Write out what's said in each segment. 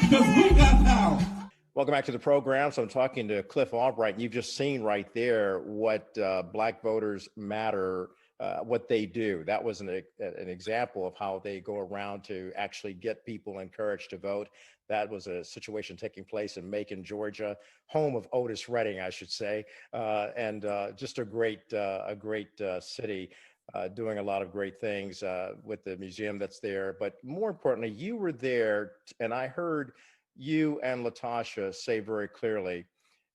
because we got power. Welcome back to the program. So I'm talking to Cliff Albright, and you've just seen right there what Black voters matter, what they do. That was an example of how they go around to actually get people encouraged to vote. That was a situation taking place in Macon, Georgia, home of Otis Redding, I should say, and just a great city. Doing a lot of great things with the museum that's there. But more importantly, you were there, and I heard you and Latasha say very clearly,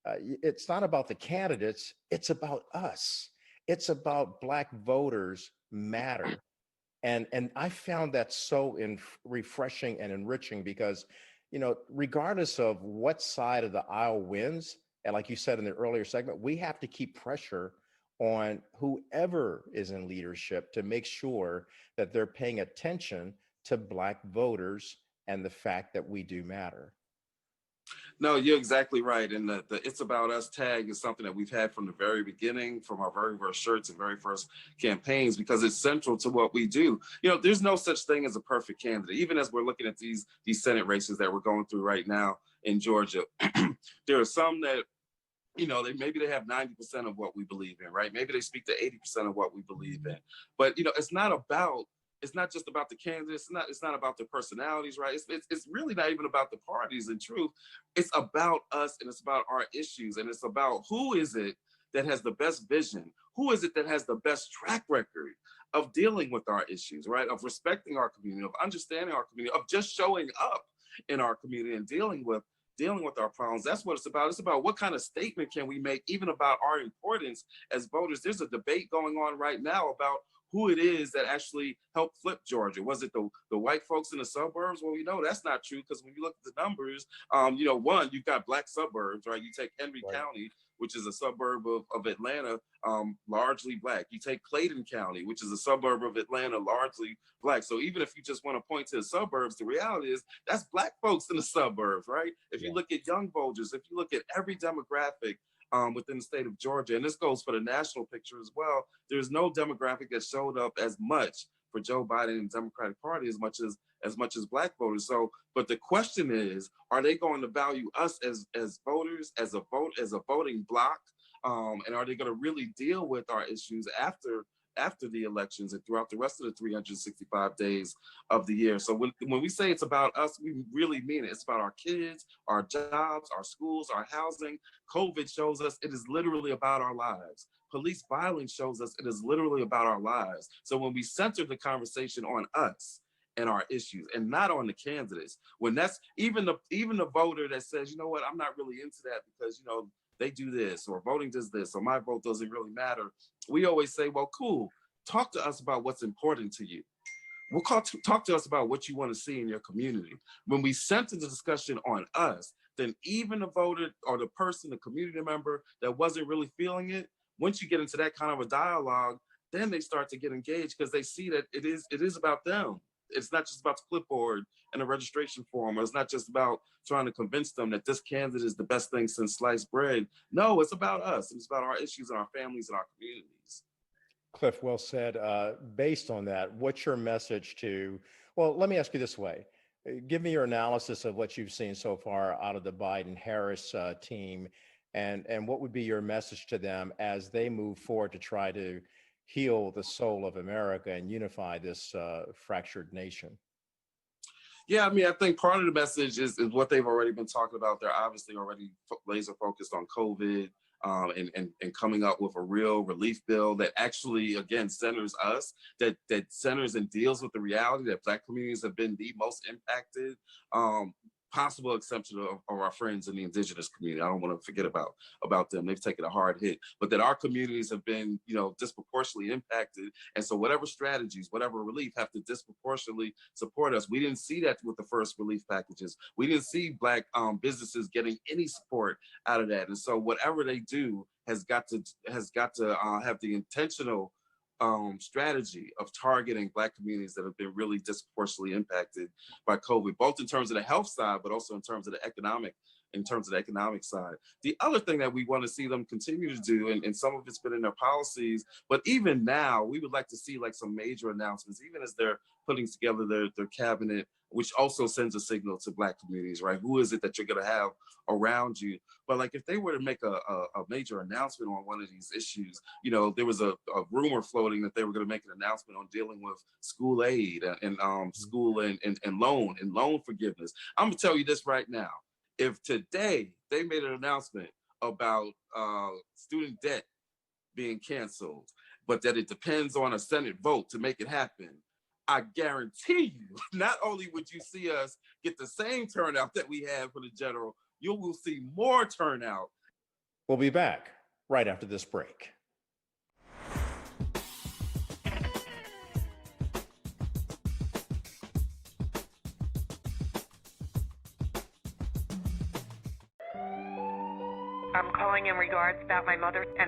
it's not about the candidates, it's about us. It's about Black voters matter. And I found that so refreshing and enriching because, regardless of what side of the aisle wins, and like you said in the earlier segment, we have to keep pressure on whoever is in leadership to make sure that they're paying attention to Black voters and the fact that we do matter. No, you're exactly right. And the It's About Us tag is something that we've had from the very beginning, from our very first shirts and very first campaigns, because it's central to what we do. There's no such thing as a perfect candidate. Even as we're looking at these Senate races that we're going through right now in Georgia, there are some that they have 90% of what we believe in, right? Maybe they speak to 80% of what we believe in. But it's not just about the candidates. It's not about their personalities, right? It's really not even about the parties. In truth, it's about us, and it's about our issues, and it's about who is it that has the best vision? Who is it that has the best track record of dealing with our issues, right? Of respecting our community, of understanding our community, of just showing up in our community and dealing with our problems. That's what it's about. It's about what kind of statement can we make, even about our importance as voters. There's a debate going on right now about who it is that actually helped flip Georgia. Was it the white folks in the suburbs? Well, that's not true, because when you look at the numbers, one, you've got Black suburbs, right? You take Henry Right. County, which is a suburb of Atlanta, largely Black. You take Clayton County, which is a suburb of Atlanta, largely Black. So even if you just want to point to the suburbs, the reality is that's Black folks in the suburbs, right? If you look at young voters, if you look at every demographic within the state of Georgia, and this goes for the national picture as well, there's no demographic that showed up as much for Joe Biden and the Democratic Party as much as Black voters. So, but the question is, are they going to value us as voters, as a voting bloc, and are they going to really deal with our issues after the elections and throughout the rest of the 365 days of the year? So when we say it's about us, we really mean it. It's about our kids, our jobs, our schools, our housing. COVID shows us it is literally about our lives. Police violence shows us it is literally about our lives. So when we center the conversation on us and our issues and not on the candidates, when that's even the voter that says, you know what, I'm not really into that because, they do this, or voting does this, or my vote doesn't really matter. We always say, well, cool, talk to us about what's important to you. Talk to us about what you want to see in your community. When we center the discussion on us, then even the voter or the person, the community member that wasn't really feeling it, once you get into that kind of a dialogue, then they start to get engaged because they see that it is about them. It's not just about the clipboard and a registration form. Or it's not just about trying to convince them that this candidate is the best thing since sliced bread. No, it's about us. It's about our issues and our families and our communities. Cliff, well said. Based on that, what's your message to, well, let me ask you this way. Give me your analysis of what you've seen so far out of the Biden-Harris team, and what would be your message to them as they move forward to try to heal the soul of America and unify this fractured nation? Yeah, I mean, I think part of the message is what they've already been talking about. They're obviously already laser focused on COVID, and coming up with a real relief bill that actually, again, centers us, that centers and deals with the reality that Black communities have been the most impacted. Possible exception of our friends in the indigenous community. I don't want to forget about them. They've taken a hard hit, but that our communities have been, disproportionately impacted. And so whatever strategies, whatever relief have to disproportionately support us. We didn't see that with the first relief packages. We didn't see Black businesses getting any support out of that. And so whatever they do has got to have the intentional strategy of targeting Black communities that have been really disproportionately impacted by COVID, both in terms of the health side, but also in terms of the economic in terms of the economic side. The other thing that we want to see them continue to do, and some of it's been in their policies, but even now, we would like to see like some major announcements, even as they're putting together their cabinet, which also sends a signal to Black communities, right? Who is it that you're going to have around you? But like if they were to make a major announcement on one of these issues, you know, there was a rumor floating that they were going to make an announcement on dealing with school aid and school and loan forgiveness. I'm going to tell you this right now. If today they made an announcement about student debt being canceled, but that it depends on a Senate vote to make it happen, I guarantee you, not only would you see us get the same turnout that we had for the general, you will see more turnout. We'll be back right after this break. I'm calling in regards about my mother and